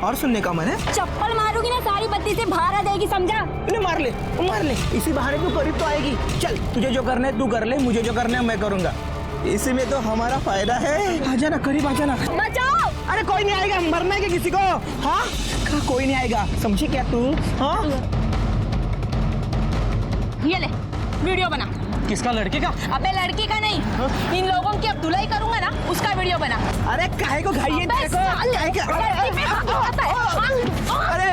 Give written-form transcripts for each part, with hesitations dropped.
और सुनने का मन है? चप्पल मारूंगी ना सारी बत्ती से बाहर आ जाएगी, समझा? मार ले, इसी बहाने तू करीब तो आएगी। चल, तुझे जो करना है तू कर ले, मुझे जो करना है मैं करूंगा। इसी में तो हमारा फायदा है। आ जाना, करीब आ जाना। बचाओ! अरे कोई नहीं आएगा, मरना है क्या किसी को? हाँ, कोई नहीं आएगा, समझी क्या तू? हाँ, ये ले वीडियो बना। किसका? लड़के का? अबे लड़की का नहीं, इन लोगों की अब धुलाई करूंगा ना, उसका वीडियो बना। अरे काहे को घाई है तेरे को? काहे का? अरे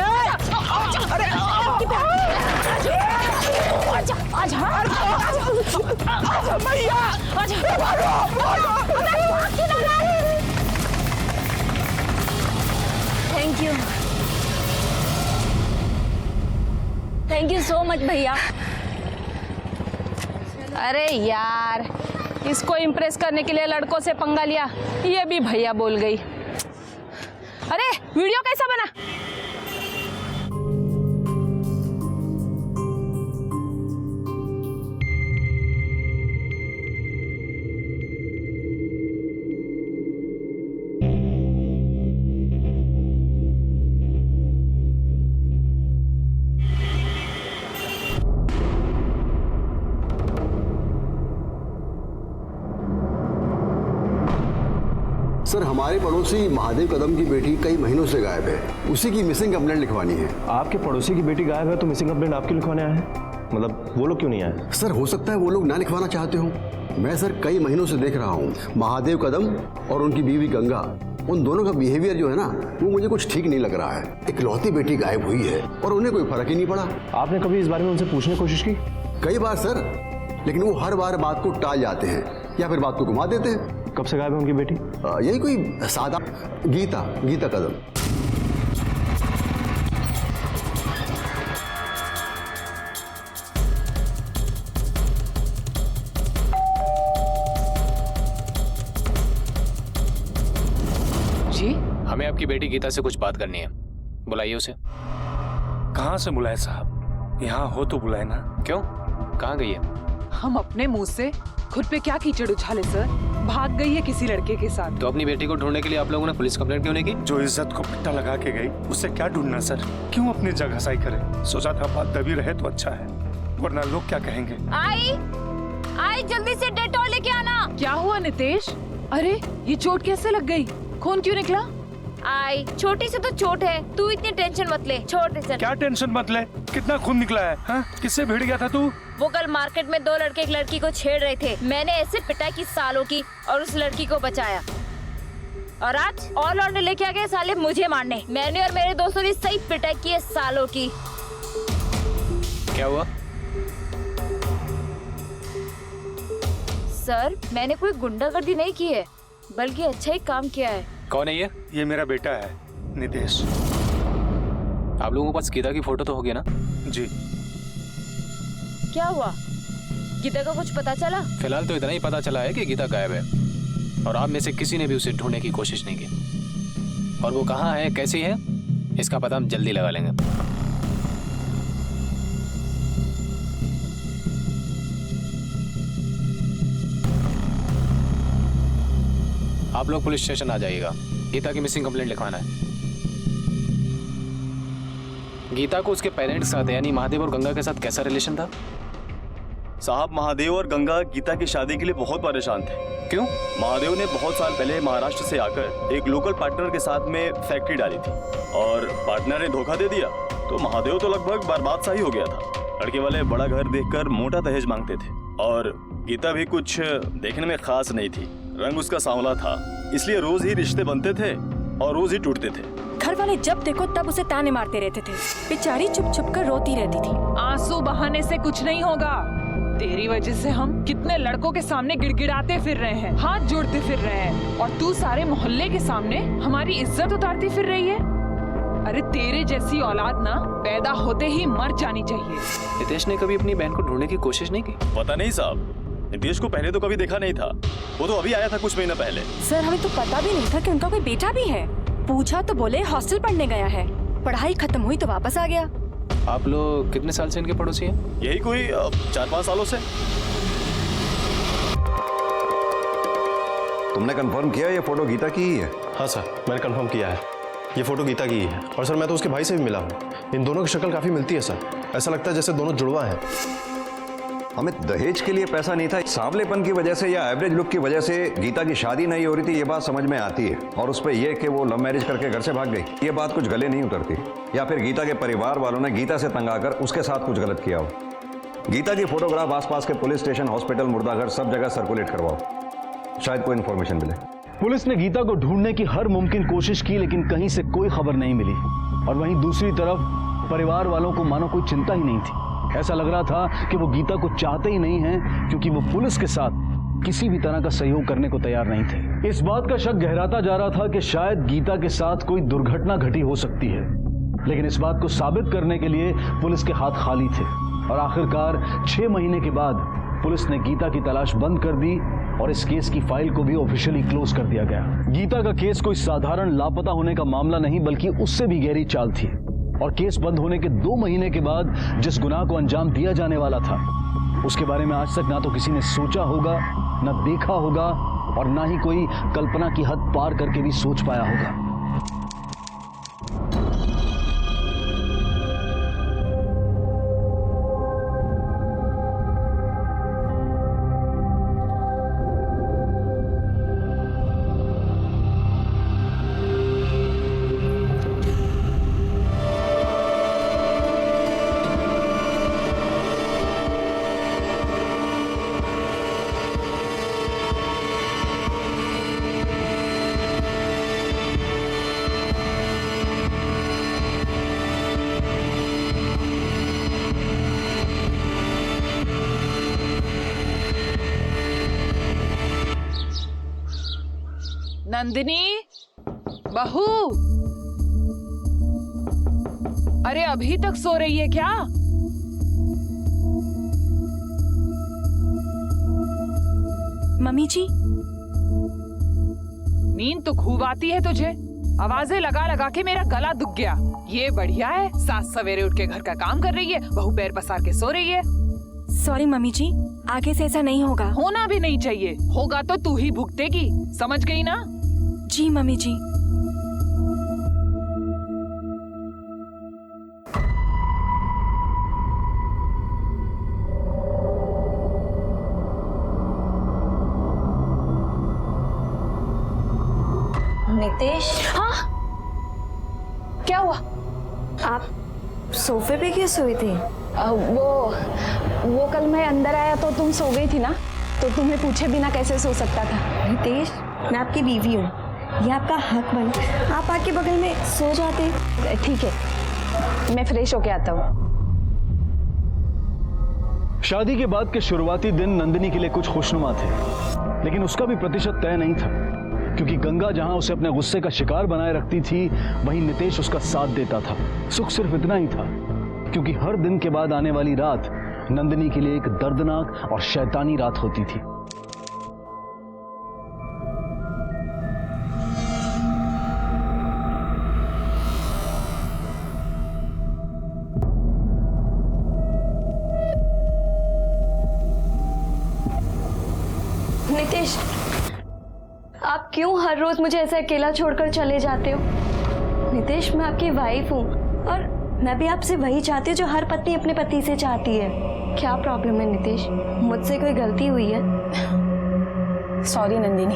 थैंक यू सो मच भैया। अरे यार, इसको इम्प्रेस करने के लिए लड़कों से पंगा लिया, ये भी भैया बोल गई। अरे वीडियो कैसा बना? सर, हमारे पड़ोसी महादेव कदम की बेटी कई महीनों से गायब है, उसी की मिसिंग कंप्लेंट लिखवानी है। आपके पड़ोसी की बेटी गायब है तो मिसिंग कंप्लेंट आपकी लिखवाने आए हैं? मतलब वो लोग क्यों नहीं आए? सर, हो सकता है वो लोग ना लिखवाना चाहते हो। मैं सर कई महीनों से देख रहा हूँ महादेव कदम और उनकी बीवी गंगा, उन दोनों का बिहेवियर जो है ना, वो मुझे कुछ ठीक नहीं लग रहा है। इकलौती बेटी गायब हुई है और उन्हें कोई फर्क ही नहीं पड़ा। आपने कभी इस बारे में उनसे पूछने की कोशिश की? कई बार सर, लेकिन वो हर बार बात को टाल जाते हैं या फिर बात को घुमा देते हैं। कब से गायब है उनकी बेटी? यही कोई सादा गीता कदम। जी, हमें आपकी बेटी गीता से कुछ बात करनी है, बुलाइए उसे। कहाँ से बुलाए साहब? यहाँ हो तो बुलाए ना। क्यों, कहाँ गई है? हम अपने मुंह से खुद पे क्या कीचड़ उछाले सर? भाग गई है किसी लड़के के साथ। तो अपनी बेटी को ढूंढने के लिए आप लोगों ने पुलिस कंप्लेंट क्यों नहीं की? जो इज्जत को पट्टा लगा के गई, उससे क्या ढूंढना सर? क्यों अपनी जगह सही करे? सोचा था बात दबी रहे तो अच्छा है, वरना लोग क्या कहेंगे। आई जल्दी से डेटॉल लेके आना। क्या हुआ नितेश? अरे ये चोट कैसे लग गई? खून क्यों निकला? आई छोटी से तो चोट है, तू इतनी टेंशन मत ले। छोड़ दे सर। क्या टेंशन मत ले? कितना खून निकला है? हाँ? किससे भिड़ गया था तू? वो कल मार्केट में दो लड़के एक लड़की को छेड़ रहे थे, मैंने ऐसे पिटाई की सालों की और उस लड़की को बचाया। और आज और लौंडे लेके आ गए साले मुझे मारने। मैंने और मेरे दोस्तों ने सही पिटाई की है सालों की। क्या हुआ? सर, मैंने कोई गुंडागर्दी नहीं की है, बल्कि अच्छा ही काम किया है। कौन है ये? ये मेरा बेटा है नितेश। आप लोगों के पास गीता की फोटो तो होगी ना? जी। क्या हुआ? गीता का कुछ पता चला? फिलहाल तो इतना ही पता चला है कि गीता गायब है और आप में से किसी ने भी उसे ढूंढने की कोशिश नहीं की। और वो कहाँ है, कैसी है, इसका पता हम जल्दी लगा लेंगे। आप लोग पुलिस स्टेशन आ जाइएगा, गीता की मिसिंग कंप्लेंट लिखवाना है। गीता को उसके पेरेंट्स के साथ यानी महादेव और गंगा के साथ कैसा रिलेशन था? साहब, महादेव और गंगा गीता की शादी के लिए बहुत परेशान थे। क्यों? महादेव ने बहुत साल पहले महाराष्ट्र से आकर एक लोकल पार्टनर के साथ में फैक्ट्री डाली थी और पार्टनर ने धोखा दे दिया, तो महादेव तो लगभग बर्बाद सा ही हो गया था। लड़के वाले बड़ा घर देखकर मोटा दहेज मांगते थे और गीता भी कुछ देखने में खास नहीं थी। रंग उसका सांवला था, इसलिए रोज ही रिश्ते बनते थे और रोज ही टूटते थे। घर वाले जब देखो तब उसे ताने मारते रहते थे। बेचारी चुप चुप कर रोती रहती थी। आंसू बहाने से कुछ नहीं होगा। तेरी वजह से हम कितने लड़कों के सामने गिड़गिड़ाते फिर रहे हैं, हाथ जोड़ते फिर रहे हैं, और तू सारे मोहल्ले के सामने हमारी इज्जत उतारती फिर रही है। अरे तेरे जैसी औलाद ना पैदा होते ही मर जानी चाहिए। नितेश ने कभी अपनी बहन को ढूंढने की कोशिश नहीं की? पता नहीं साहब, नितेश को पहले तो कभी देखा नहीं था, वो तो अभी आया था कुछ महीना पहले। सर, हमें तो पता भी नहीं था कि उनका कोई बेटा भी है। पूछा तो बोले हॉस्टल पढ़ने गया है, पढ़ाई खत्म हुई तो वापस आ गया। आप लोग कितने साल से इनके पड़ोसी हैं? यही कोई 4-5 सालों से। तुमने कंफर्म किया ये फोटो गीता की ही है? हाँ सर, मैंने कंफर्म किया है। ये फोटो गीता की ही है। और सर मैं तो उसके भाई से भी मिला हूँ, इन दोनों की शक्ल काफी मिलती है सर। ऐसा लगता है जैसे दोनों जुड़वा हैं। हमें दहेज के लिए पैसा नहीं था, सांवलेपन की वजह से या एवरेज लुक की वजह से गीता की शादी नहीं हो रही थी, ये बात समझ में आती है। और उस पर यह कि वो लव मैरिज करके घर से भाग गई, ये बात कुछ गले नहीं उतरती। या फिर गीता के परिवार वालों ने गीता से तंग आकर उसके साथ कुछ गलत किया हो। गीता की फोटोग्राफ आसपास के पुलिस स्टेशन, हॉस्पिटल, मुर्दाघर सब जगह सर्कुलेट करवाओ, शायद कोई इन्फॉर्मेशन मिले। पुलिस ने गीता को ढूंढने की हर मुमकिन कोशिश की, लेकिन कहीं से कोई खबर नहीं मिली। और वहीं दूसरी तरफ परिवार वालों को मानो कोई चिंता ही नहीं थी। ऐसा लग रहा था कि वो गीता को चाहते ही नहीं हैं, क्योंकि वो पुलिस के साथ किसी भी तरह का सहयोग करने को तैयार नहीं थे। इस बात का शक गहराता जा रहा था कि शायद गीता के साथ कोई दुर्घटना घटी हो सकती है, लेकिन इस बात को साबित करने के लिए पुलिस के हाथ खाली थे। और आखिरकार 6 महीने के बाद पुलिस ने गीता की तलाश बंद कर दी और इस केस की फाइल को भी ऑफिशियली क्लोज कर दिया गया। गीता का केस कोई साधारण लापता होने का मामला नहीं, बल्कि उससे भी गहरी चाल थी। और केस बंद होने के 2 महीने के बाद जिस गुनाह को अंजाम दिया जाने वाला था, उसके बारे में आज तक ना तो किसी ने सोचा होगा, ना देखा होगा, और ना ही कोई कल्पना की हद पार करके भी सोच पाया होगा। नंदिनी, बहू, अरे अभी तक सो रही है क्या? मम्मी जी, नींद तो खूब आती है तुझे, आवाजें लगा लगा के मेरा गला दुख गया। ये बढ़िया है, सास सवेरे उठ के घर का काम कर रही है, बहू पैर पसार के सो रही है। सॉरी मम्मी जी, आगे से ऐसा नहीं होगा। होना भी नहीं चाहिए, होगा तो तू ही भुगतेगी, समझ गई ना? जी मम्मी जी। नितेश, हाँ, क्या हुआ? आप सोफे पे क्यों सोई थी? वो कल मैं अंदर आया तो तुम सो गई थी ना, तो तुम्हें पूछे बिना कैसे सो सकता था? नितेश, मैं आपकी बीवी हूँ, ये आपका हक बना, आप आके बगल में सो जाते। ठीक है, मैं फ्रेश होके आता हूँ। शादी के बाद के शुरुआती दिन नंदिनी के लिए कुछ खुशनुमा थे, लेकिन उसका भी प्रतिशत तय नहीं था, क्योंकि गंगा जहां उसे अपने गुस्से का शिकार बनाए रखती थी, वहीं नितेश उसका साथ देता था। सुख सिर्फ इतना ही था, क्योंकि हर दिन के बाद आने वाली रात नंदिनी के लिए एक दर्दनाक और शैतानी रात होती थी। नितेश, आप क्यों हर रोज मुझे ऐसे अकेला छोड़कर चले जाते हो? नितेश, मैं आपकी वाइफ हूँ और मैं भी आपसे वही चाहती हूँ जो हर पत्नी अपने पति से चाहती है। क्या प्रॉब्लम है नितेश? मुझसे कोई गलती हुई है? सॉरी नंदिनी,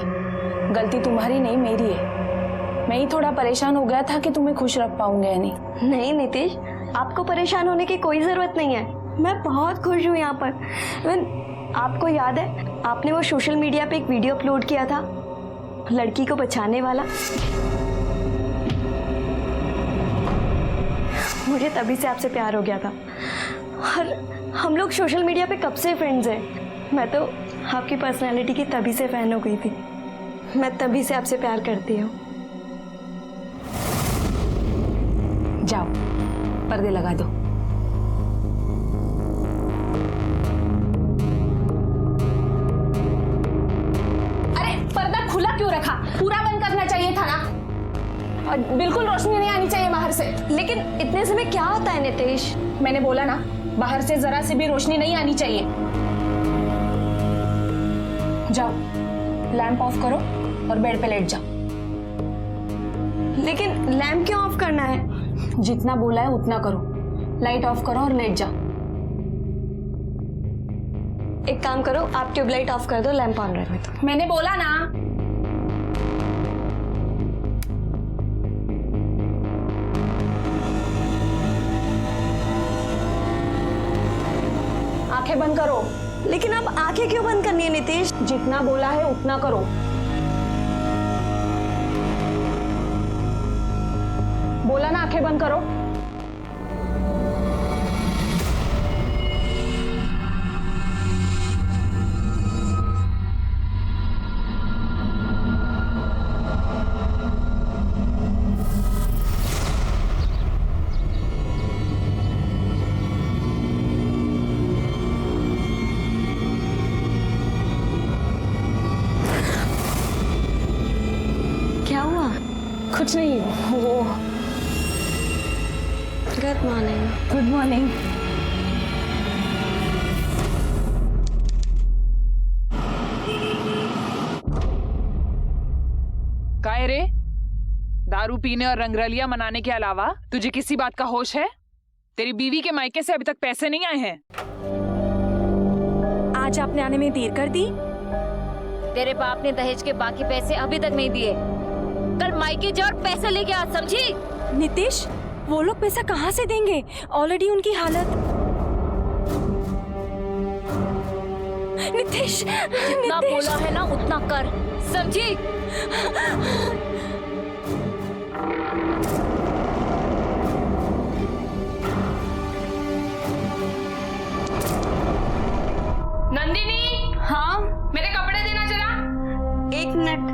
गलती तुम्हारी नहीं मेरी है। मैं ही थोड़ा परेशान हो गया था कि तुम्हें खुश रख पाऊंगा या नहीं। नहीं नितेश, आपको परेशान होने की कोई जरूरत नहीं है, मैं बहुत खुश हूँ यहाँ पर। आपको याद है, आपने वो सोशल मीडिया पे एक वीडियो अपलोड किया था लड़की को बचाने वाला? मुझे तभी से आपसे प्यार हो गया था और हम लोग सोशल मीडिया पे कब से फ्रेंड्स हैं। मैं तो आपकी पर्सनालिटी की तभी से फैन हो गई थी, मैं तभी से आपसे प्यार करती हूँ। जाओ, पर्दे लगा दो। अरे पर्दा खुला क्यों रखा? पूरा बंद करना चाहिए था ना। और बिल्कुल रोशनी नहीं आनी चाहिए बाहर से। लेकिन इतने समय क्या होता है नितेश? मैंने बोला ना, बाहर से जरा सी भी रोशनी नहीं आनी चाहिए। जाओ, लैंप ऑफ करो और बेड पे लेट जाओ। लेकिन लैंप क्यों ऑफ करना है? जितना बोला है उतना करो। लाइट ऑफ करो और लेट जाओ। एक काम करो, आप ट्यूबलाइट ऑफ कर दो, लैंप ऑन रहने दो। मैंने बोला ना। आंखें बंद करो। लेकिन अब आंखें क्यों बंद करनी है नितेश? जितना बोला है उतना करो। बोला ना आंखें बंद करो। क्या हुआ? कुछ नहीं, वो गुड मॉर्निंग। Good morning. काय रे, दारू पीने और रंगरलिया मनाने के अलावा तुझे किसी बात का होश है? तेरी बीवी के मायके से अभी तक पैसे नहीं आए हैं। आज आपने आने में देर कर दी। तेरे बाप ने दहेज के बाकी पैसे अभी तक नहीं दिए। कल मायके जा और पैसे लेके आ, समझी? नितेश, वो लोग पैसा कहाँ से देंगे? ऑलरेडी उनकी हालत। नितेश, जितना बोला है ना उतना कर, समझी? नंदिनी। हाँ, मेरे कपड़े देना जरा। एक मिनट।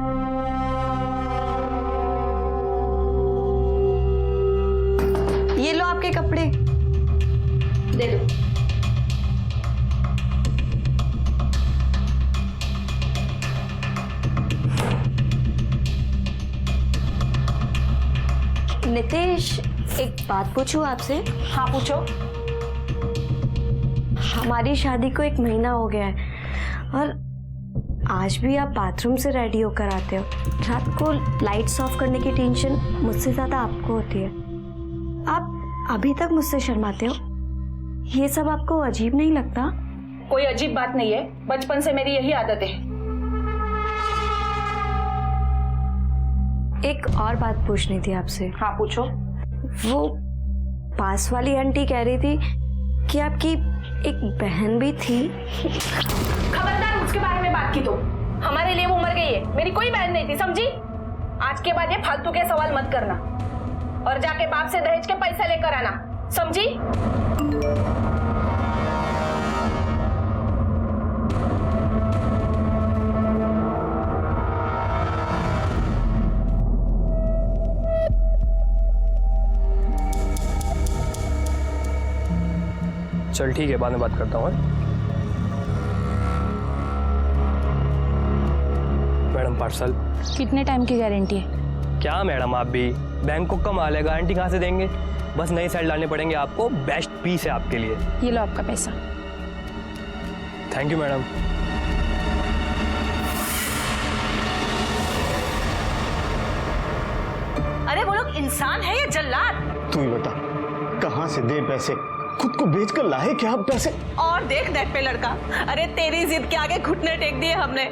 ये लो आपके कपड़े। दे दो। नितेश, एक बात पूछूं आपसे? हाँ पूछो। हमारी शादी को 1 महीना हो गया है और आज भी आप बाथरूम से रेडी होकर आते हो। रात को लाइट्स ऑफ करने की टेंशन मुझसे ज्यादा आपको होती है। आप अभी तक मुझसे शर्माते हो। ये सब आपको अजीब नहीं लगता? कोई अजीब बात नहीं है, बचपन से मेरी यही आदत है। एक और बात पूछनी थी आपसे। हाँ पूछो। वो पास वाली आंटी कह रही थी कि आपकी एक बहन भी थी। खबरदार उसके बारे में बात की तो। हमारे लिए वो मर गई है, मेरी कोई बहन नहीं थी, समझी? आज के बाद ये फालतू के सवाल मत करना और जाके बाप से दहेज के पैसे लेकर आना, समझी? चल ठीक है, बाद में बात करता हूँ। Madam parcel. कितने टाइम की गारंटी है? क्या मैडम, आप भी बैंक को कम आ लेगा, गारंटी कहाँ से देंगे? बस नई साइड लाने पड़ेंगे आपको। बेस्ट पीस है आपके लिए। ये लो आपका पैसा। Thank you madam. अरे वो लोग इंसान है या जल्लाद? तू ही बता, कहाँ से दे पैसे? खुद को बेच कर लाए क्या आप पैसे? और देख दैट पे लड़का। अरे तेरी जिद के आगे घुटने टेक दिए हमने।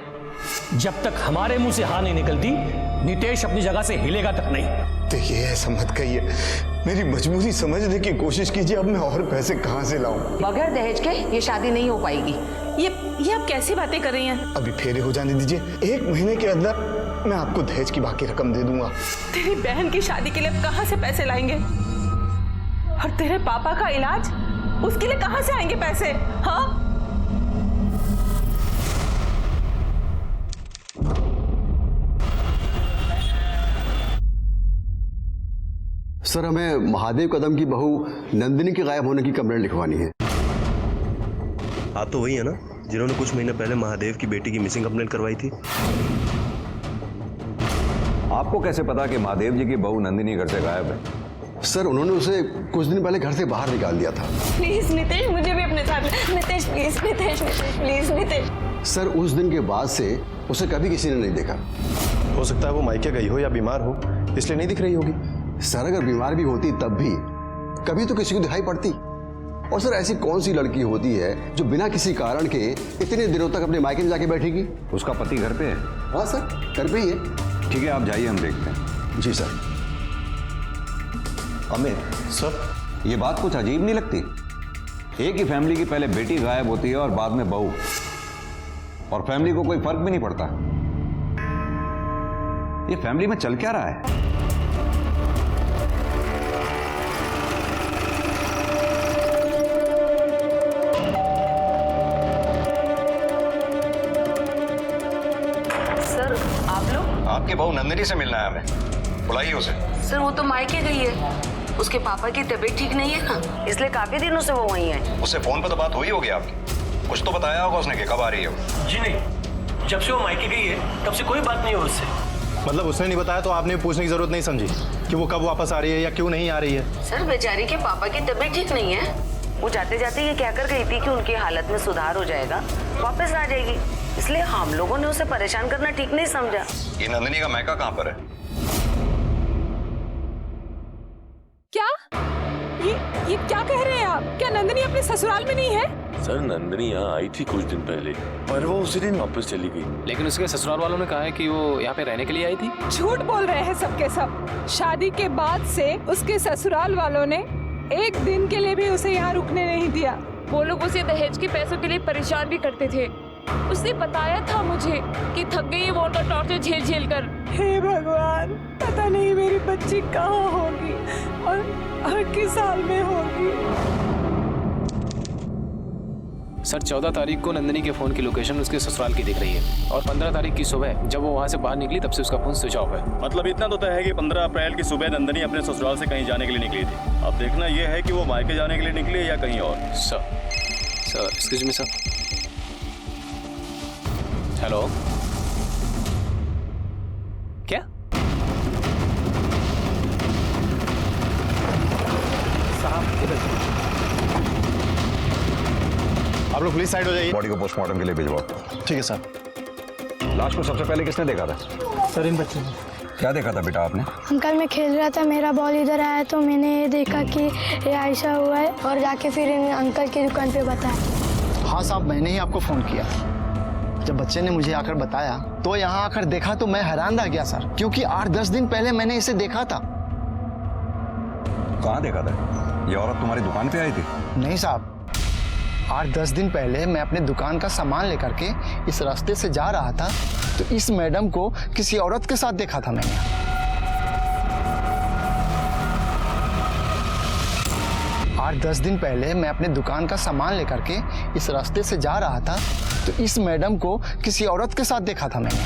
जब तक हमारे मुंह से हाँ नहीं निकलती, नितेश अपनी जगह से हिलेगा तक नहीं। देखिए ऐसा मत कहिए, मेरी मजबूरी समझने की कोशिश कीजिए। अब मैं और पैसे कहाँ से लाऊं? बगैर दहेज के ये शादी नहीं हो पाएगी। ये आप कैसी बातें कर रही हैं? अभी फेरे हो जाने दीजिए, 1 महीने के अंदर मैं आपको दहेज की बाकी रकम दे दूंगा। तेरी बहन की शादी के लिए कहाँ से पैसे लाएंगे? और तेरे पापा का इलाज, उसके लिए कहाँ से आएंगे पैसे? हाँ, सर, हमें महादेव कदम की बहू नंदिनी के गायब होने की कंप्लेंट लिखवानी है। आप तो वही है ना जिन्होंने कुछ महीने पहले महादेव की बेटी की मिसिंग कंप्लेंट करवाई थी? आपको कैसे पता कि महादेव जी की बहू नंदिनी घर से गायब है? सर, उन्होंने उसे कुछ दिन पहले घर से बाहर निकाल दिया था। प्लीज नितेश, मुझे भी अपने साथ। Nitesh please, Nitesh please, Nitesh. Sir उस दिन के बाद से उसे कभी किसी ने नहीं देखा। हो सकता है वो मायके गई हो या बीमार हो, इसलिए नहीं दिख रही होगी। सर अगर बीमार भी होती तब भी कभी तो किसी को दिखाई पड़ती। और सर ऐसी कौन सी लड़की होती है जो बिना किसी कारण के इतने दिनों तक अपने मायके में जाके बैठेगी? उसका पति घर पे है? हाँ सर घर पे ही है। ठीक है, आप जाइए, हम देखते हैं। जी सर। अमित सर, ये बात कुछ अजीब नहीं लगती? एक ही फैमिली की पहले बेटी गायब होती है और बाद में बहू, और फैमिली को कोई फर्क भी नहीं पड़ता। ये फैमिली में चल क्या रहा है? सर आप लोग? आपकी बहू नंदिनी से मिलना है हमें, बुलाइए उसे। सर वो तो मायके गई है, उसके पापा की तबीयत ठीक नहीं है ना, इसलिए काफी दिनों से वो वहीं है। उससे फोन पर तो बात हुई होगी आपकी, कुछ तो बताया होगा उसने कि कब आ रही है वो। जी नहीं, जब से वो मायके गई है तब से कोई बात नहीं हुई उससे। मतलब उसने नहीं बताया तो आपने पूछने की जरूरत नहीं समझी कि वो कब वापस आ रही है या क्यों नहीं आ रही है? सर बेचारी के पापा की तबीयत ठीक नहीं है, वो जाते जाते ये कहकर गई थी कि उनकी हालत में सुधार हो जाएगा, वापस आ जाएगी, इसलिए हम लोगों ने उसे परेशान करना ठीक नहीं समझा। ये नंदिनी का मायका कहाँ पर है? क्या? ये क्या कह रहे हैं आप? क्या नंदिनी अपने ससुराल में नहीं है? सर नंदिनी यहाँ आई थी कुछ दिन पहले, पर वो उसी दिन वापस चली गई। लेकिन उसके ससुराल वालों ने कहा है कि वो यहाँ पे रहने के लिए आई थी। झूठ बोल रहे हैं सबके सब। शादी के बाद से उसके ससुराल वालों ने एक दिन के लिए भी उसे यहाँ रुकने नहीं दिया। वो लोग उसे दहेज के पैसों के लिए परेशान भी करते थे। उसने बताया था मुझे कि थक गई है वो उनका टॉर्चर झेल झेल कर। हे भगवान, पता नहीं मेरी बच्ची कहाँ होगी और किस हाल में होगी। सर 14 तारीख को नंदिनी के फोन की लोकेशन उसके ससुराल की दिख रही है और 15 तारीख की सुबह जब वो वहाँ से बाहर निकली तब से उसका फोन स्विच ऑफ है। मतलब इतना तो तय है कि 15 अप्रैल की सुबह नंदिनी अपने ससुराल से कहीं जाने के लिए निकली थी। अब देखना यह है कि वो मायके जाने के लिए निकली है या कहीं और। Sir excuse me sir. Hello, क्या? आप लोग प्लीज साइड हो जाइए। बॉडी को पोस्टमार्टम के लिए भिजवाओ। ठीक है सर। लाश को सबसे पहले किसने देखा था? सर इन बच्चों ने। क्या देखा था बेटा आपने? अंकल मैं खेल रहा था, मेरा बॉल इधर आया तो मैंने ये देखा कि ये ऐसा हुआ है और जाके फिर इन अंकल की दुकान पे बताया। हाँ साहब, मैंने ही आपको फोन किया। जब बच्चे ने मुझे आकर बताया तो यहाँ आकर देखा तो मैं हैरान रह गया सर, क्योंकि 8-10 दिन पहले मैंने इसे देखा था। कहाँ देखा था? ये औरत तुम्हारी दुकान पे आई थी? नहीं साहब, 8-10 दिन पहले मैं अपने दुकान का सामान लेकर के इस रास्ते से जा रहा था तो इस मैडम को किसी औरत के साथ देखा था मैंने। 8-10 दिन पहले मैं अपने दुकान का सामान लेकर के इस रास्ते से जा रहा था तो इस मैडम को किसी औरत के साथ देखा था मैंने।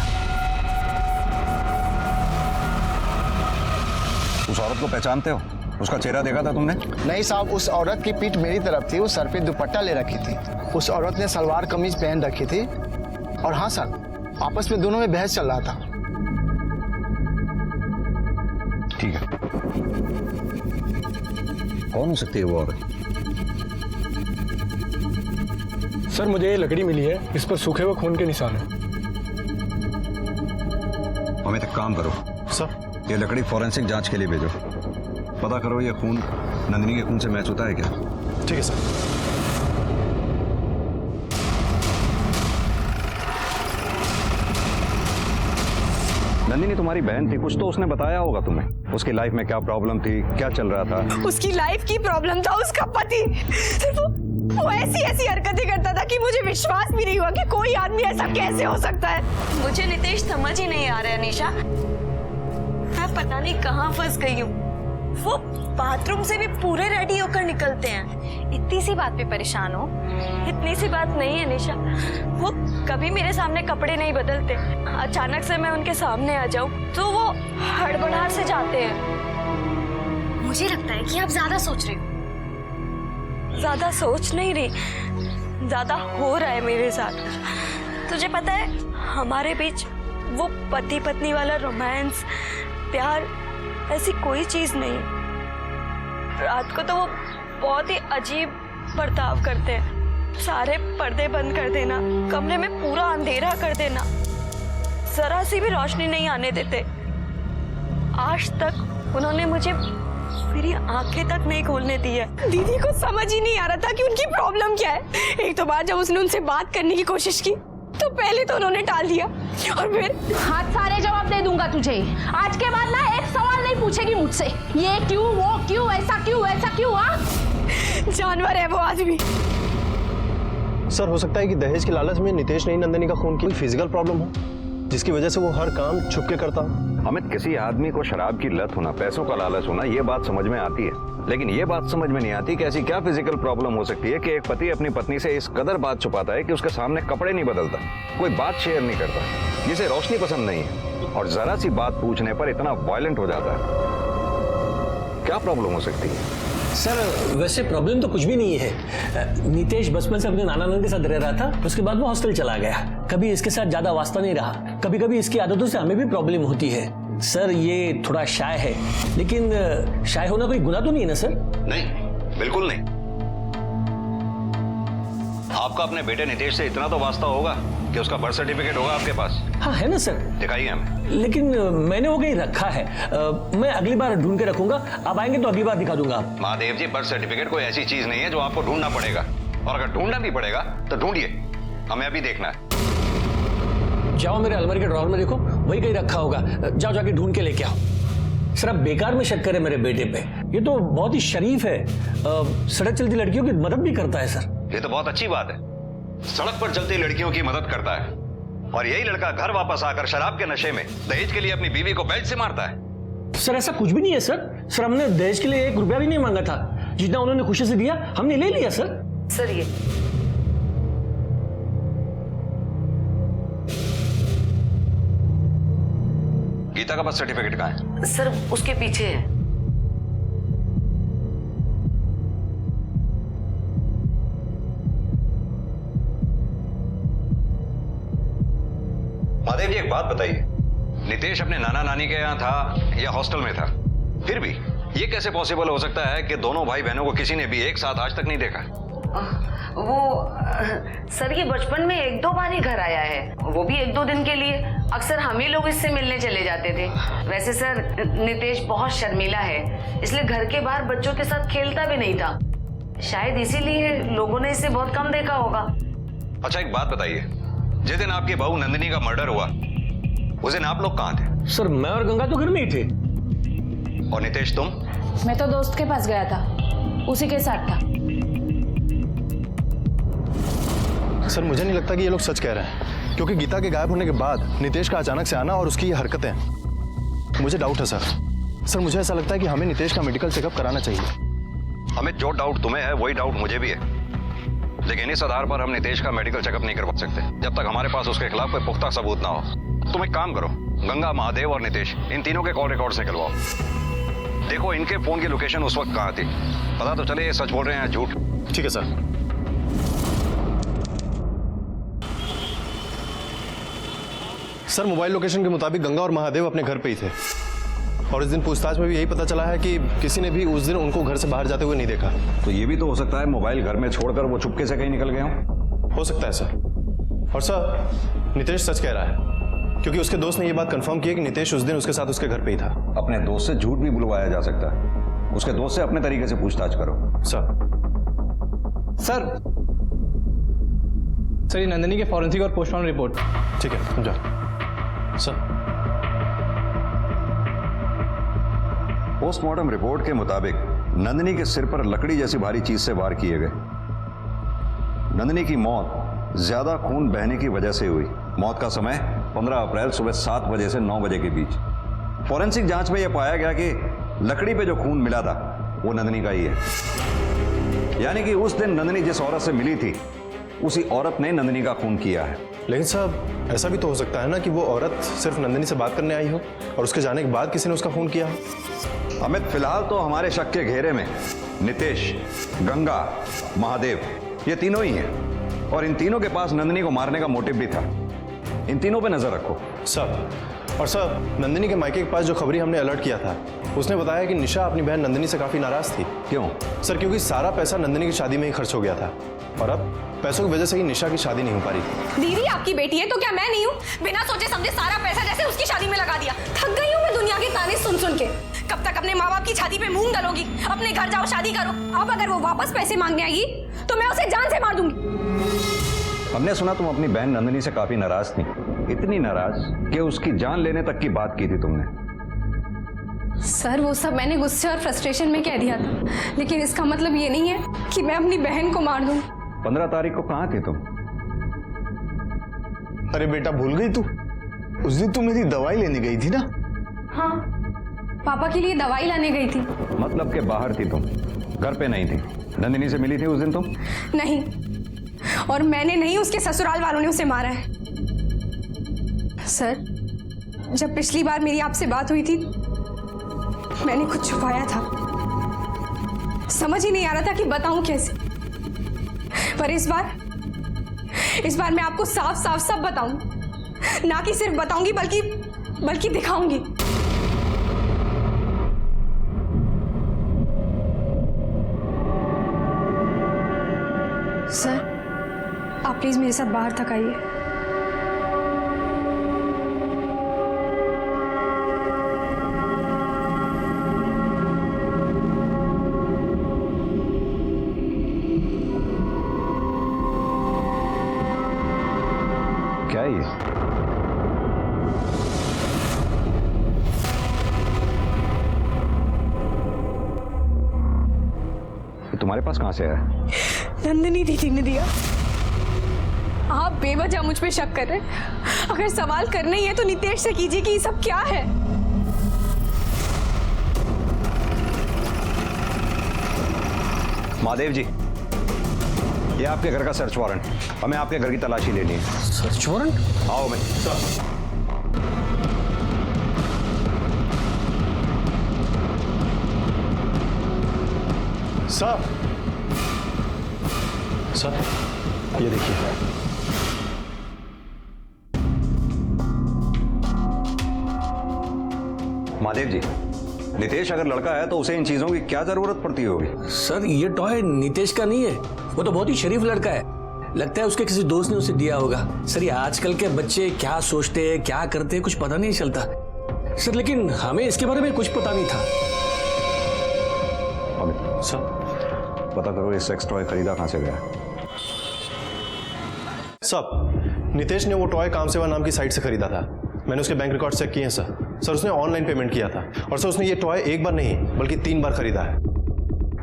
उस औरत को पहचानते हो? उसका चेहरा देखा था तुमने? नहीं साहब, उस औरत की पीठ मेरी तरफ थी, वो सर पे दुपट्टा ले रखी थी, उस औरत ने सलवार कमीज पहन रखी थी और हाँ सर, आपस में दोनों में बहस चल रहा था। ठीक है, कौन हो सकती है वो औरत? सर मुझे ये लकड़ी मिली है, इस पर सूखे हुए खून के निशान हैं। हमें एक काम करो सर, ये लकड़ी फॉरेंसिक जांच के लिए भेजो, पता करो ये खून नंदिनी के खून से मैच होता है क्या। ठीक है सर। नंदिनी तुम्हारी बहन थी, कुछ तो उसने बताया होगा तुम्हें, उसकी लाइफ में क्या प्रॉब्लम थी, क्या चल रहा था। उसकी लाइफ की प्रॉब्लम था उसका पति। सिर्फ वो ऐसी हरकतें करता था कि मुझे विश्वास भी नहीं हुआ कि कोई आदमी ऐसा कैसे हो सकता है। मुझे नितेश समझ ही नहीं आ रहा है निशा, मैं पता नहीं कहाँ फंस गई हूँ। वो बाथरूम से भी पूरे रेडी होकर निकलते हैं। इतनी सी बात पे परेशान हो? इतनी सी बात नहीं है निशा, वो कभी मेरे सामने कपड़े नहीं बदलते। अचानक से मैं उनके सामने आ जाऊं तो वो हड़बड़ाहट से जाते हैं। मुझे लगता है कि आप ज्यादा सोच रहे हो। ज्यादा सोच नहीं रही, ज्यादा हो रहा है मेरे साथ। तुझे पता है हमारे बीच वो पति पत्नी वाला रोमांस, प्यार, ऐसी कोई चीज नहीं। रात को तो वो बहुत ही अजीब बर्ताव करते हैं। सारे पर्दे बंद कर देना, कमरे में पूरा अंधेरा कर देना, जरा सी भी रोशनी नहीं आने देते। आज तक उन्होंने मुझे मेरी आंखें तक नहीं खोलने दी है। दीदी को समझ ही नहीं आ रहा था कि उनकी प्रॉब्लम क्या है। एक तो बार जब उसने उनसे बात करने की कोशिश की तो पहले तो उन्होंने टाल दिया और फिर हाथ सारे जवाब दे दूंगा तुझे। आज के बाद ना एक सवाल नहीं पूछेगी मुझसे, ये क्यों, वो क्यों, ऐसा क्यों, वैसा क्यों। जानवर है वो आदमी। सर हो सकता है कि दहेज के लालच में नितेश ने नंदिनी का खून किया। फिजिकल प्रॉब्लम हो जिसकी वजह से वो हर काम छुप के करता हो। अमित, किसी आदमी को शराब की लत होना, पैसों का लालच होना, ये बात समझ में आती है, लेकिन ये बात समझ में नहीं आती कि ऐसी क्या फिजिकल प्रॉब्लम हो सकती है कि एक पति अपनी पत्नी से इस कदर बात छुपाता है कि उसके सामने कपड़े नहीं बदलता, कोई बात शेयर नहीं करता, जिसे रोशनी पसंद नहीं है, और जरा सी बात पूछने पर इतना वायलेंट हो जाता है। क्या प्रॉब्लम हो सकती है? सर वैसे प्रॉब्लम तो कुछ भी नहीं है। नितेश बचपन से अपने नाना नानी के साथ रह रहा था, उसके बाद वो हॉस्टल चला गया। कभी इसके साथ ज्यादा वास्ता नहीं रहा। कभी कभी इसकी आदतों से हमें भी प्रॉब्लम होती है। सर ये थोड़ा शाय है, लेकिन शाय होना कोई गुनाह तो नहीं है ना सर? नहीं, बिल्कुल नहीं। आपका अपने बेटे नितेश से इतना तो वास्ता होगा कि उसका बर्थ सर्टिफिकेट होगा आपके पास। हाँ है ना सर। दिखाइए हमें। लेकिन मैंने वो कहीं रखा है, मैं अगली बार ढूंढ के रखूंगा। आप आएंगे तो अगली बार दिखा दूंगा आप। महादेव जी, बर्थ सर्टिफिकेट कोई ऐसी चीज नहीं है जो आपको ढूंढना पड़ेगा, और अगर ढूंढना भी पड़ेगा तो ढूंढिए, हमें अभी देखना है। जाओ मेरे अलमारी के ड्रॉर में देखो, वही कहीं रखा होगा। जाओ जाके ढूंढ के लेके आओ। सर आप बेकार में शक करें मेरे बेटे पे, ये तो बहुत ही शरीफ है, सड़क चलती लड़कियों की मदद भी करता है सर। ये तो बहुत अच्छी बात है, सड़क पर चलती लड़कियों की मदद करता है, और यही लड़का घर वापस आकर शराब के नशे में दहेज के लिए अपनी बीवी को बेल्ट से मारता है। सर ऐसा कुछ भी नहीं है सर। सर हमने दहेज के लिए 1 रुपया भी नहीं मांगा था, जितना उन्होंने खुशी से दिया हमने ले लिया सर। सर ये गीता का बर्थ सर्टिफिकेट कहाँ है? सर उसके पीछे है। महादेव जी एक बात बताइए, नितेश अपने नाना नानी के यहाँ था या हॉस्टल में था? फिर भी ये कैसे पॉसिबल हो सकता है कि दोनों भाई बहनों को किसी ने भी एक साथ आज तक नहीं देखा? सर ये बचपन में 1-2 बार ही घर आया है, वो भी 1-2 दिन के लिए। अक्सर हम ही लोग इससे मिलने चले जाते थे। वैसे सर नितेश बहुत शर्मीला है, इसलिए घर के बाहर बच्चों के साथ खेलता भी नहीं था। शायद इसीलिए लोगों ने इसे बहुत कम देखा होगा। अच्छा एक बात बताइए, जिस दिन आपकी बहू नंदिनी का मर्डर हुआ उस दिन आप लोग कहाँ थे? सर मैं और गंगा तो घर में ही थे। और नितेश तुम? मैं तो दोस्त के पास गया था, उसी के साथ था। सर मुझे नहीं लगता कि ये लोग सच कह रहे हैं, क्योंकि गीता के गायब होने के बाद नितेश का अचानक से आना और उसकी ये हरकतें, मुझे डाउट है सर। मुझे ऐसा लगता है कि हमें नितेश का मेडिकल चेकअप कराना चाहिए। हमें जो डाउट तुम्हें है वही डाउट मुझे भी है, लेकिन इस आधार पर हम नितेश का मेडिकल चेकअप नहीं करवा सकते जब तक हमारे पास उसके खिलाफ कोई पुख्ता सबूत ना हो। तुम एक काम करो, गंगा, महादेव और नितेश इन तीनों के कॉल रिकॉर्ड निकलवाओ। देखो इनके फोन की लोकेशन उस वक्त कहाँ थी, पता तो चले ये सच बोल रहे हैं या झूठ। ठीक है सर। सर मोबाइल लोकेशन के मुताबिक गंगा और महादेव अपने घर पे ही थे, और इस दिन पूछताछ में भी यही पता चला है कि किसी ने भी उस दिन उनको घर से बाहर जाते हुए नहीं देखा। तो ये भी तो हो सकता है मोबाइल घर में छोड़कर वो चुपके से कहीं निकल गए हों। हो सकता है सर। और सर नितेश सच कह रहा है, क्योंकि उसके दोस्त ने ये बात कंफर्म की है कि नितेश उस दिन उसके साथ उसके घर पे ही था। अपने दोस्त से झूठ भी बुलवाया जा सकता है, उसके दोस्त से अपने तरीके से पूछताछ करो। सर ये नंदिनी के फॉरेंसिक और पोस्टमार्टम रिपोर्ट। ठीक है समझा सर। पोस्टमार्टम रिपोर्ट के मुताबिक नंदिनी के सिर पर लकड़ी जैसी भारी चीज से वार किए गए। नंदिनी की मौत ज्यादा खून बहने की वजह से हुई। मौत का समय 15 अप्रैल सुबह 7 बजे से 9 बजे के बीच। फॉरेंसिक जांच में यह पाया गया कि लकड़ी पे जो खून मिला था वो नंदिनी का ही है, यानी कि उस दिन नंदिनी जिस औरत से मिली थी उसी औरत ने नंदिनी का खून किया है। लेकिन साहब ऐसा भी तो हो सकता है ना कि वो औरत सिर्फ नंदिनी से बात करने आई हो और उसके जाने के बाद किसी ने उसका खून किया हो। अमित फिलहाल तो हमारे शक के घेरे में नितेश, गंगा, महादेव ये तीनों ही हैं, और इन तीनों के पास नंदिनी को मारने का मोटिव भी था। इन तीनों पे नजर रखो सब। और सर नंदिनी के मायके के पास जो खबरी हमने अलर्ट किया था उसने बताया कि निशा अपनी बहन नंदिनी से काफी नाराज थी। क्यों? सर क्योंकि सारा पैसा नंदिनी की शादी में ही खर्च हो गया था। और अब पैसों की वजह से ही निशा की शादी नहीं हो पा रही थी। दीदी आपकी बेटी है तो क्या मैं नहीं हूँ? बिना सोचे समझे सारा पैसा जैसे उसकी शादी में लगा दिया। थक गई हूँ मैं दुनिया के ताने सुन सुन के। कब तक अपने माँ बाप की छाती पे मूंग डालोगी? अपने घर जाओ, शादी करो। अब अगर वो वापस पैसे मांगने आएगी तो मैं उसे जान से मार दूंगी। हमने सुना तुम अपनी बहन नंदिनी से काफी नाराज थी, इतनी नाराज कि उसकी जान लेने तक की बात की थी तुमने। सर वो सब मैंने गुस्से और फ्रस्ट्रेशन में कह दिया था, लेकिन इसका मतलब ये नहीं है कि मैं अपनी बहन को मार दूं। 15 तारीख को कहाँ थी तुम? अरे बेटा भूल गई तू? उस दिन तू मेरी दवाई लेने गई थी ना? हाँ, पापा के लिए दवाई लाने गई थी। मतलब के बाहर थी तुम, घर पे नहीं थी। नंदिनी से मिली थी उस दिन तुम? नहीं, और मैंने नहीं, उसके ससुराल वालों ने उसे मारा है। सर, जब पिछली बार मेरी आपसे बात हुई थी मैंने कुछ छुपाया था, समझ ही नहीं आ रहा था कि बताऊं कैसे। पर इस बार मैं आपको साफ साफ सब बताऊं, ना कि सिर्फ बताऊंगी बल्कि दिखाऊंगी। सर, आप प्लीज मेरे साथ बाहर तक आइए। क्या है ये? तुम्हारे पास कहां से आया? नंदिनी दीदी ने दिया। आप बेवजह मुझ पे शक कर रहे हैं। अगर सवाल करना ही है तो नितेश से कीजिए कि ये सब क्या है। महादेव जी, ये आपके घर का सर्च वारंट, हमें आपके घर की तलाशी लेनी है। Search warrant? आओ मैं। सर, ये देखिए। महादेव जी, नितेश अगर लड़का है तो उसे इन चीजों की क्या जरूरत पड़ती होगी? सर, ये टॉय नितेश का नहीं है, वो तो बहुत ही शरीफ लड़का है। लगता है उसके किसी दोस्त ने उसे दिया होगा। सर, ये आजकल के बच्चे क्या सोचते हैं, क्या करते हैं, कुछ पता नहीं चलता सर। लेकिन हमें इसके बारे में कुछ पता नहीं था। अमित सर, पता करो ये सेक्स टॉय खरीदा कहां से गया? सब नितेश ने वो टॉय कामसेवा नाम की साइट से खरीदा था। मैंने उसके बैंक रिकॉर्ड चेक किए हैं सर। सर, उसने ऑनलाइन पेमेंट किया था और सर उसने ये टॉय एक बार नहीं बल्कि 3 बार खरीदा है।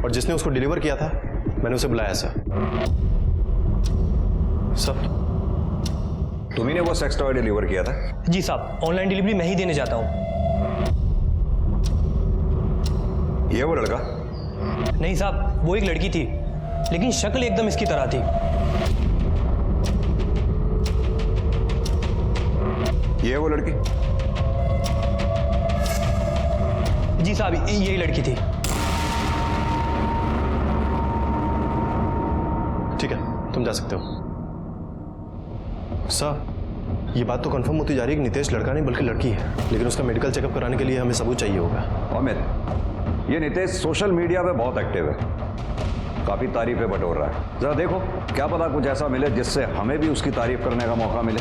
और जिसने उसको डिलीवर किया था मैंने उसे बुलाया सर। सर, तुम्ही ने वो सेक्स टॉय डिलीवर किया था? जी साहब, ऑनलाइन डिलीवरी मैं ही देने जाता हूँ। ये वो लड़का? नहीं साहब, वो एक लड़की थी, लेकिन शक्ल एकदम इसकी तरह थी। ये वो लड़की? जी साहब, यही लड़की थी। ठीक है, तुम जा सकते हो। सर, ये बात तो कंफर्म होती जा रही है कि नितेश लड़का नहीं बल्कि लड़की है, लेकिन उसका मेडिकल चेकअप कराने के लिए हमें सबूत चाहिए होगा। अमित, ये नितेश सोशल मीडिया पे बहुत एक्टिव है, काफी तारीफें बटोर रहा है। जरा देखो, क्या पता कुछ ऐसा मिले जिससे हमें भी उसकी तारीफ करने का मौका मिले।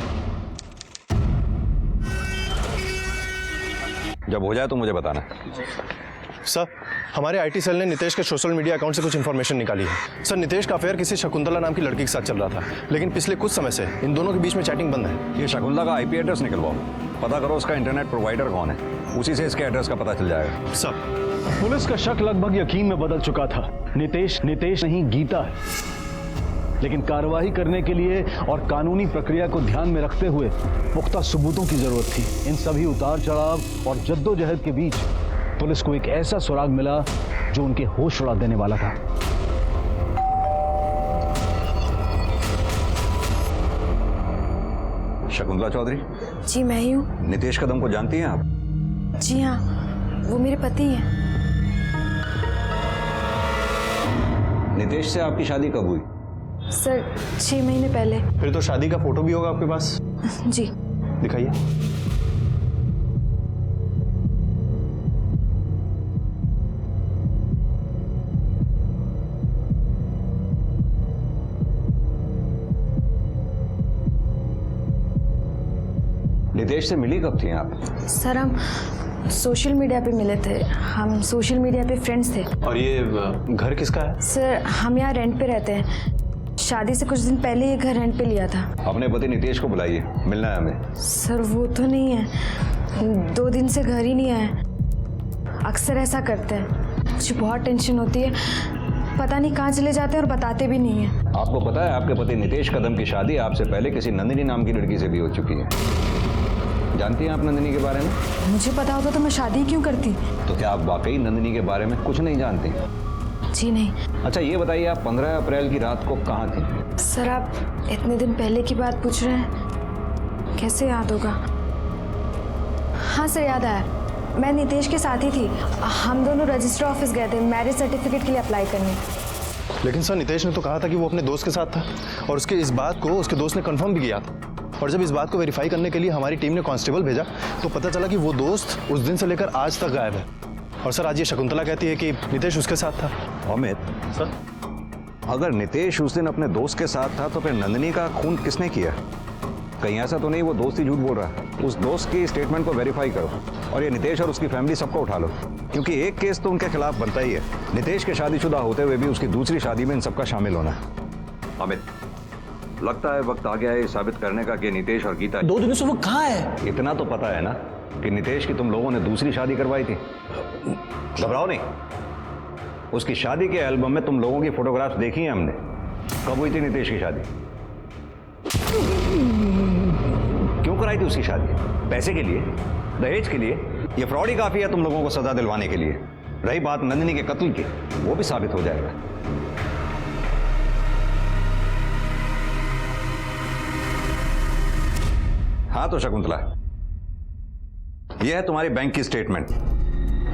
जब हो जाए तो मुझे बताना। सर, हमारे आईटी सेल ने नितेश के सोशल मीडिया अकाउंट से कुछ इन्फॉर्मेशन निकाली है। सर, नितेश का अफेयर किसी शकुंतला नाम की लड़की के साथ चल रहा था, लेकिन पिछले कुछ समय से इन दोनों के बीच में चैटिंग बंद है। ये शकुंतला का आईपी एड्रेस निकलवाओ, पता करो उसका इंटरनेट प्रोवाइडर कौन है, उसी से इसके एड्रेस का पता चल जाएगा। सर, पुलिस का शक लगभग यकीन में बदल चुका था। नितेश नहीं गीता है, लेकिन कार्रवाई करने के लिए और कानूनी प्रक्रिया को ध्यान में रखते हुए पुख्ता सबूतों की जरूरत थी। इन सभी उतार चढ़ाव और जद्दोजहद के बीच पुलिस को एक ऐसा सुराग मिला जो उनके होश उड़ा देने वाला था। शकुंतला चौधरी? जी मैं ही हूँ। नितेश कदम को जानती हैं आप? जी हाँ, वो मेरे पति हैं। नितेश से आपकी शादी कब हुई? सर, 6 महीने पहले। फिर तो शादी का फोटो भी होगा आपके पास? जी। दिखाइए। नितेश से मिली कब थी आप? सर हम सोशल मीडिया पे मिले थे, हम सोशल मीडिया पे फ्रेंड्स थे। और ये घर किसका है? सर हम यहाँ रेंट पे रहते हैं, शादी से कुछ दिन पहले ये घर रेंट पे लिया था। अपने पति नितेश को बुलाइए, मिलना है हमें। सर वो तो नहीं है, 2 दिन से घर ही नहीं आए, अक्सर ऐसा करते हैं, मुझे बहुत टेंशन होती है, पता नहीं कहाँ चले जाते हैं और बताते भी नहीं है। आपको पता है आपके पति नितेश कदम की शादी आपसे पहले किसी नंदिनी नाम की लड़की से भी हो चुकी है? जानती हैं आप नंदिनी के बारे में? मुझे पता होता तो मैं शादी क्यों करती। तो क्या आप वाकई नंदिनी के बारे में कुछ नहीं जानती? जी नहीं। अच्छा ये बताइए, आप 15 अप्रैल की रात को कहाँ थी? सर आप इतने दिन पहले की बात पूछ रहे हैं, कैसे याद होगा? हाँ सर याद आया, मैं नितेश के साथ ही थी, हम दोनों रजिस्टर ऑफिस गए थे मैरिज सर्टिफिकेट के लिए अप्लाई करने। लेकिन सर नितेश ने तो कहा था कि वो अपने दोस्त के साथ था, और उसके इस बात को उसके दोस्त ने कंफर्म भी किया था। और जब इस बात को वेरीफाई करने के लिए हमारी टीम ने कांस्टेबल भेजा तो पता चला कि वो दोस्त उस दिन से लेकर आज तक गायब है। और सर आज ये शकुंतला कहती है कि नितेश उसके साथ था। अमित सर, अगर नितेश उस दिन अपने दोस्त के साथ था तो फिर नंदिनी का खून किसने किया? कहीं ऐसा तो नहीं वो दोस्त ही झूठ बोल रहा है? उस दोस्त की स्टेटमेंट को वेरीफाई करो और ये नितेश और उसकी फैमिली सबको उठा लो, क्योंकि एक केस तो उनके खिलाफ बनता ही है। नितेश के शादीशुदा होते हुए भी उसकी दूसरी शादी में इन सबका शामिल होना है। अमित लगता है वक्त आ गया है साबित करने का कि नितेश और गीता 2 दिनों से वो कहाँ है? इतना तो पता है ना कि नितेश की तुम लोगों ने दूसरी शादी करवाई थी। घबराओ नहीं, उसकी शादी के एल्बम में तुम लोगों की फोटोग्राफ्स देखी हैं हमने। कब हुई थी नितेश की शादी? क्यों कराई थी उसकी शादी? पैसे के लिए? दहेज के लिए? ये फ्रॉड ही काफी है तुम लोगों को सजा दिलवाने के लिए। रही बात नंदिनी के कत्ल की, वो भी साबित हो जाएगा। हाँ तो शकुंतला, यह है तुम्हारी बैंक की स्टेटमेंट,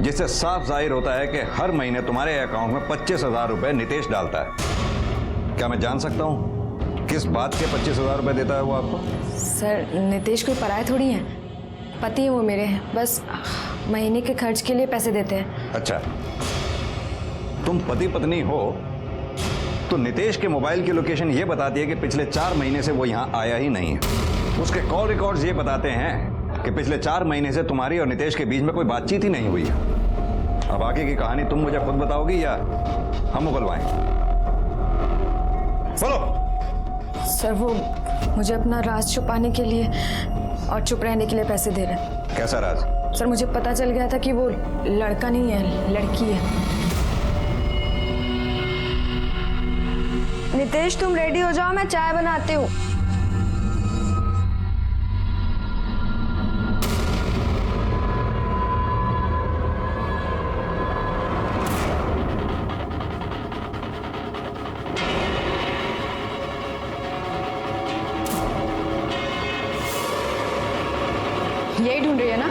जिससे साफ जाहिर होता है कि हर महीने तुम्हारे अकाउंट में 25,000 रुपए नितेश डालता है। क्या मैं जान सकता हूं किस बात के 25,000 रुपए देता है वो आपको? सर नितेश कोई पराये थोड़ी है, पति है वो मेरे, बस महीने के खर्च के लिए पैसे देते हैं। अच्छा, तुम पति पत्नी हो तो नितेश के मोबाइल की लोकेशन ये बताती है कि पिछले 4 महीने से वो यहाँ आया ही नहीं है। उसके कॉल रिकॉर्ड्स ये बताते हैं कि पिछले 4 महीने से तुम्हारी और नितेश के बीच में कोई बातचीत ही नहीं हुई है। अब आगे की कहानी तुम मुझे खुद बताओगी या हम उगलवाएं? बोलो। सर वो मुझे अपना राज छुपाने के लिए और चुप रहने के लिए पैसे दे रहे हैं। कैसा राज? सर मुझे पता चल गया था कि वो लड़का नहीं है, लड़की है। नितेश तुम रेडी हो जाओ, मैं चाय बनाती हूँ। यही ढूंढ रही है ना?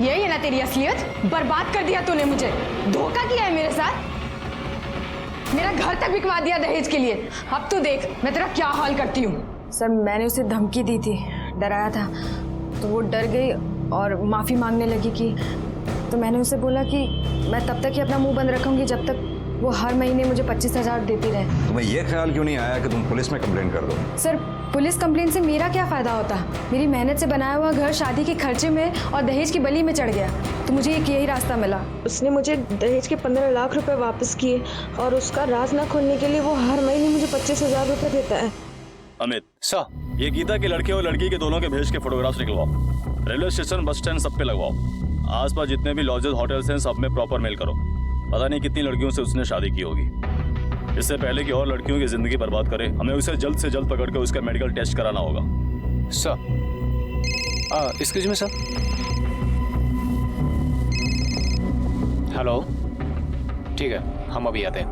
यही है ना तेरी असलियत? बर्बाद कर दिया तूने मुझे, धोखा किया है मेरे साथ, मेरा घर तक बिकवा दिया दहेज के लिए। अब तू देख मैं तेरा क्या हाल करती हूँ। सर मैंने उसे धमकी दी थी, डराया था, तो वो डर गई और माफी मांगने लगी कि, तो मैंने उसे बोला कि मैं तब तक ही अपना मुंह बंद रखूंगी जब तक वो हर महीने मुझे 25,000 देती रहे। तुम्हें यह ख्याल क्यों नहीं आया कि तुम पुलिस में कंप्लेंट कर दो? सर पुलिस कंप्लेंट से मेरा क्या फायदा होता? मेरी मेहनत से बनाया हुआ घर शादी के खर्चे में और दहेज की बली में चढ़ गया, तो मुझे एक यही रास्ता मिला। उसने मुझे दहेज के 15 लाख रुपए वापस किए और उसका राज न खोलने के लिए वो हर महीने मुझे 25,000 रुपए देता है। अमित सर, ये गीता के लड़के और लड़की के दोनों के भेज के फोटोग्राफ्स निकलवाओ, रेलवे स्टेशन बस स्टैंड सब पे लगवाओ, आसपास जितने भी लॉजेस होटल्स हैं सब में प्रॉपर मेल करो। पता नहीं कितनी लड़कियों से उसने शादी की होगी। इससे पहले कि और लड़कियों की जिंदगी बर्बाद करे, हमें उसे जल्द से जल्द पकड़ कर उसका मेडिकल टेस्ट कराना होगा। Sir excuse me sir. Hello, ठीक है हम अभी आते हैं।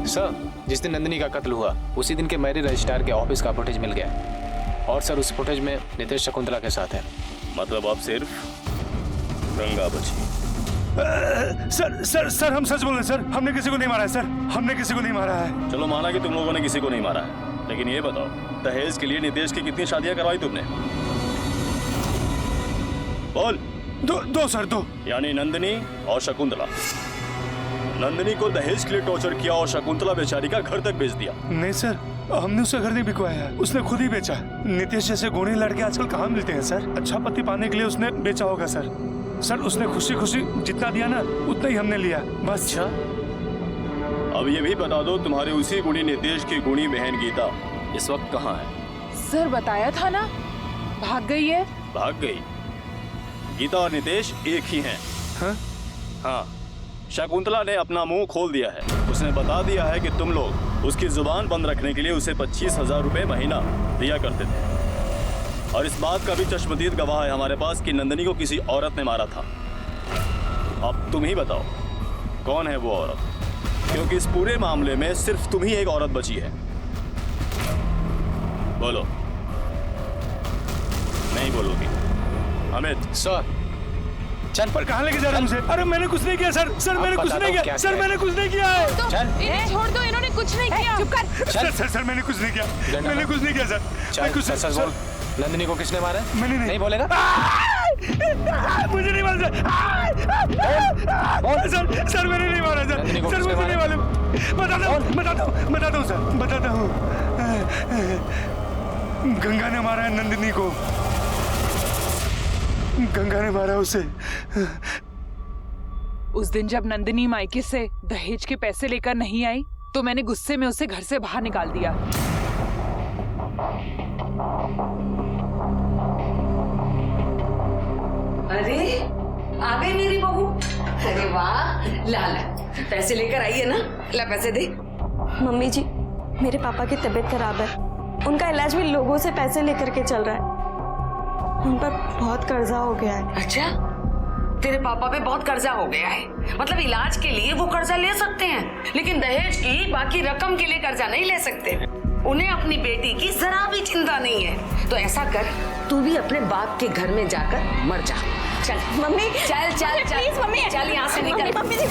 सर जिस दिन नंदिनी का कत्ल हुआ उसी दिन के मैरिज रजिस्ट्रार के ऑफिस का फुटेज मिल गया और सर उस फुटेज में नितेश शकुंतला के साथ है। मतलब अब सिर्फ गंगा बची। सर हम सच बोल रहे हैं सर, हमने किसी को नहीं मारा है सर, हमने किसी को नहीं मारा है। चलो माना कि तुम लोगों ने किसी को नहीं मारा है, लेकिन ये बताओ दहेज के लिए नितेश की कितनी शादियां करवाई तुमने? बोल। दो सर, 2। यानी नंदिनी और शकुंतला। नंदिनी को दहेज के लिए टॉर्चर किया और शकुंतला बेचारी का घर तक बेच दिया। नहीं सर, हमने उसका घर नहीं बिकवाया, उसने खुद ही बेचा। नितेश जैसे गुणी लड़के आजकल कहाँ मिलते हैं सर? अच्छा पति पाने के लिए उसने बेचा होगा सर। सर उसने खुशी खुशी जितना दिया ना उतना ही हमने लिया बस। अच्छा, अब ये भी बता दो तुम्हारे उसी गुणी नितेश की गुणी बहन गीता इस वक्त कहाँ है? सर बताया था ना, भाग गई है। भाग गई? गीता और नितेश एक ही हैं। हाँ, शकुंतला ने अपना मुंह खोल दिया है। उसने बता दिया है कि तुम लोग उसकी जुबान बंद रखने के लिए उसे 25,000 रुपए महीना दिया करते थे। और इस बात का भी चश्मदीद गवाह है हमारे पास कि नंदिनी को किसी औरत ने मारा था। अब तुम ही बताओ कौन है वो औरत, क्योंकि इस पूरे मामले में सिर्फ तुम ही एक औरत बची है। बोलो। नहीं बोलोगी? अमित। सर चल। पर कहाँ लेके जा रहे हैं मुझे? अरे मैंने कुछ नहीं किया सर, सर मैंने कुछ नहीं किया, सर मैंने कुछ नहीं किया है। चल इन्हें छोड़ दो, इन्होंने कुछ नहीं किया। चुप कर। सर सर मैंने कुछ नहीं किया, मैंने कुछ नहीं किया सर। चल कुछ सच बोल, नंदिनी को किसने मारा? मैंने नहीं बोलेगा? मुझे नहीं मारा सर, सर मैंने नहीं मारा सर, सर मुझे नहीं मालूम। बताता हूँ सर, बताता हूँ। गंगा ने मारा है नंदिनी को, गंगा ने मारा उसे। उस दिन जब नंदिनी मायके से दहेज के पैसे लेकर नहीं आई तो मैंने गुस्से में उसे घर से बाहर निकाल दिया। अरे आ गई मेरी बहू। अरे वाह, ला पैसे लेकर आई है ना, ला पैसे दे। मम्मी जी, मेरे पापा की तबीयत खराब है, उनका इलाज भी लोगों से पैसे लेकर के चल रहा है। उन पर बहुत कर्जा हो गया है। अच्छा, तेरे पापा पे बहुत कर्जा हो गया है? मतलब इलाज के लिए वो कर्जा ले सकते हैं, लेकिन दहेज की बाकी रकम के लिए कर्जा नहीं ले सकते। उन्हें अपनी बेटी की जरा भी चिंता नहीं है। तो ऐसा कर, तू भी अपने बाप के घर में जाकर मर जा। चल मम्मी, चल चल चल, प्लीज मम्मी, चल यहाँ से निकल। मम्मी जी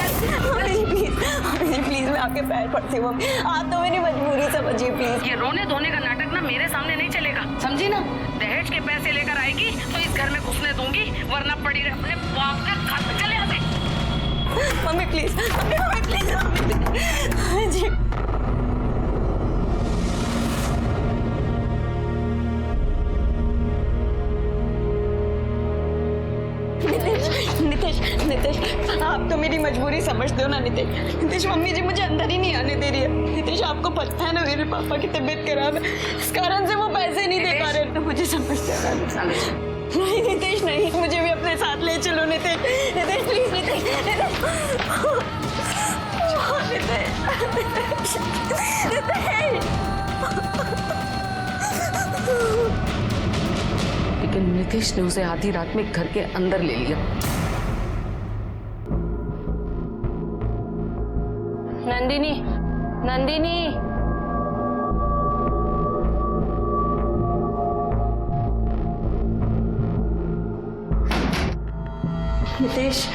प्लीज, मैं आपके पैर पड़ती हूँ। आप तो मेरी मजबूरी समझिए प्लीज। ये रोने धोने का नाटक ना मेरे सामने नहीं चलेगा, समझी ना? दहेज के पैसे लेकर आएगी तो इस घर में घुसने दूंगी, वरना पड़ी रहे अपने बाप के घर में। चले यहाँ से। मम्मी प्लीज, मम्मी प्लीज जी। नितेश, आप तो मेरी मजबूरी समझते हो ना नितेश। मम्मी जी मुझे अंदर ही नहीं आने दे रही है। नितेश, आपको पता है ना मेरे पापा की तबीयत खराब है, इस कारण से वो पैसे नहीं दे पा रहे। तो मुझे समझते हो ना? नहीं नितेश नहीं, मुझे भी अपने साथ ले चलो नितेश प्लीज। नितेश लेकिन नितेश ने उसे आधी रात में घर के अंदर ले लिया। नंदिनी, नंदिनी, नितेश,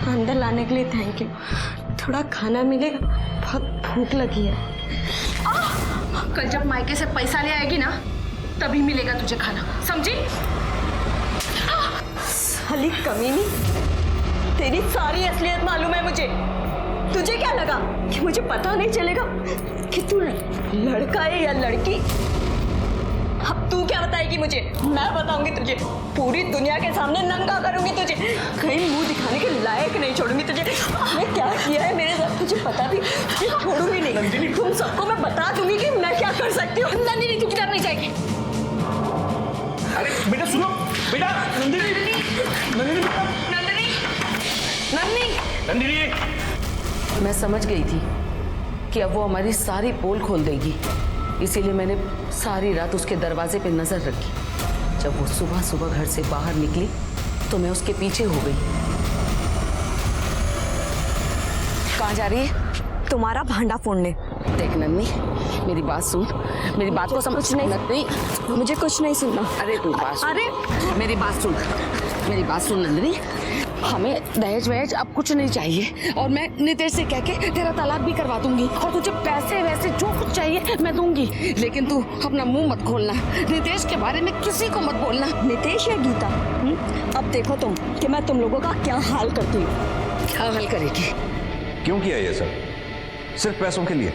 अंदर लाने के लिए थैंक यू। थोड़ा खाना मिलेगा? बहुत भूख लगी है। कल जब मायके से पैसा ले आएगी ना तभी मिलेगा तुझे खाना, समझी? साली कमीनी, तेरी सारी असलियत मालूम है मुझे। तुझे क्या लगा कि मुझे पता नहीं चलेगा कि तू लड़का है या लड़की? अब तू क्या बताएगी मुझे? मैं बताऊंगी तुझे, पूरी दुनिया के सामने नंगा करूंगी तुझे, कहीं मुंह दिखाने के लायक नहीं छोड़ूंगी तुझे। मैं क्या किया है मेरे साथ तुझे पता भी, तुझे छोड़ूंगी नहीं। तुम सबको मैं बता दूंगी कि मैं क्या कर सकती हूँ। नंदिनी तू किधर नहीं जाएगी? अरे बेटा सुनो, बेटा नंदिनी, मैं समझ गई थी कि अब वो हमारी सारी पोल खोल देगी, इसीलिए मैंने सारी रात उसके दरवाजे पे नजर रखी। जब वो सुबह सुबह घर से बाहर निकली तो मैं उसके पीछे हो गई। कहाँ जा रही है? तुम्हारा भांडा फोड़ने। देख नन्नी, मेरी बात सुन, मेरी बात को समझ। नहीं, मुझे कुछ नहीं सुनना। अरे तू बात सुन। अरे मेरी बात सुन, मेरी बात सुन नंदिनी, हमें दहेज वहेज अब कुछ नहीं चाहिए और मैं नितेश से कह के तेरा तलाक भी करवा दूंगी और तुझे पैसे वैसे जो कुछ चाहिए मैं दूंगी, लेकिन तू अपना मुंह मत खोलना, नितेश के बारे में किसी को मत बोलना। नितेश या गीता? अब देखो तुम कि मैं तुम लोगों का क्या हाल करती हूँ। क्या हाल करेगी? क्यों किया ये सब? सिर्फ पैसों के लिए,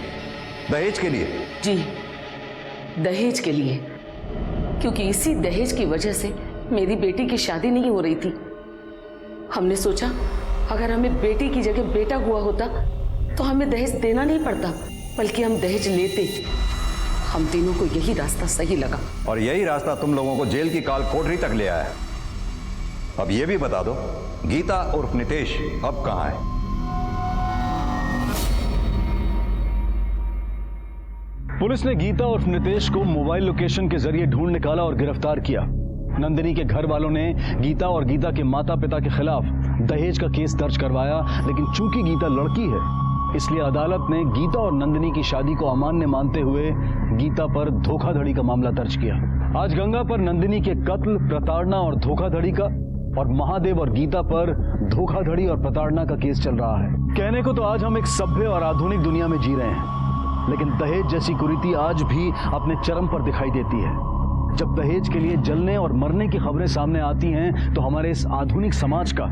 दहेज के लिए? जी, दहेज के लिए। क्योंकि इसी दहेज की वजह से मेरी बेटी की शादी नहीं हो रही थी। हमने सोचा अगर हमें बेटी की जगह बेटा हुआ होता तो हमें दहेज देना नहीं पड़ता, बल्कि हम दहेज लेते। हम तीनों को यही रास्ता सही लगा। और यही रास्ता तुम लोगों को जेल की काल कोठरी तक ले आया। अब ये भी बता दो, गीता उर्फ नितेश अब कहां है? पुलिस ने गीता उर्फ नितेश को मोबाइल लोकेशन के जरिए ढूंढ निकाला और गिरफ्तार किया। नंदिनी के घर वालों ने गीता और गीता के माता पिता के खिलाफ दहेज का केस दर्ज करवाया, लेकिन चूंकि गीता लड़की है इसलिए अदालत ने गीता और नंदिनी की शादी को अमान्य मानते हुए गीता पर धोखाधड़ी का मामला दर्ज किया। आज गंगा पर नंदिनी के कत्ल, प्रताड़ना और धोखाधड़ी का और महादेव और गीता पर धोखाधड़ी और प्रताड़ना का केस चल रहा है। कहने को तो आज हम एक सभ्य और आधुनिक दुनिया में जी रहे हैं, लेकिन दहेज जैसी कुरीति आज भी अपने चरम पर दिखाई देती है। जब दहेज के लिए जलने और मरने की खबरें सामने आती हैं तो हमारे इस आधुनिक समाज का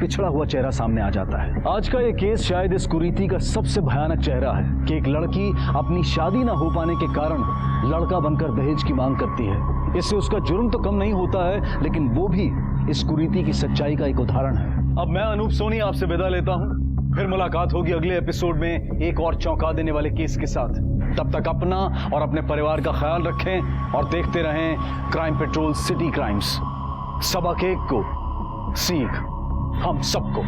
पिछड़ा हुआ चेहरा सामने आ जाता है। आज का ये केस शायद इस कुरीति का सबसे भयानक चेहरा है कि एक लड़की अपनी शादी ना हो पाने के कारण लड़का बनकर दहेज की मांग करती है। इससे उसका जुर्म तो कम नहीं होता है, लेकिन वो भी इस कुरीति की सच्चाई का एक उदाहरण है। अब मैं अनूप सोनी आपसे विदा लेता हूँ। फिर मुलाकात होगी अगले एपिसोड में एक और चौंका देने वाले केस के साथ। तब तक अपना और अपने परिवार का ख्याल रखें और देखते रहें क्राइम पेट्रोल सिटी क्राइम्स। सबक एक को, सीख हम सबको।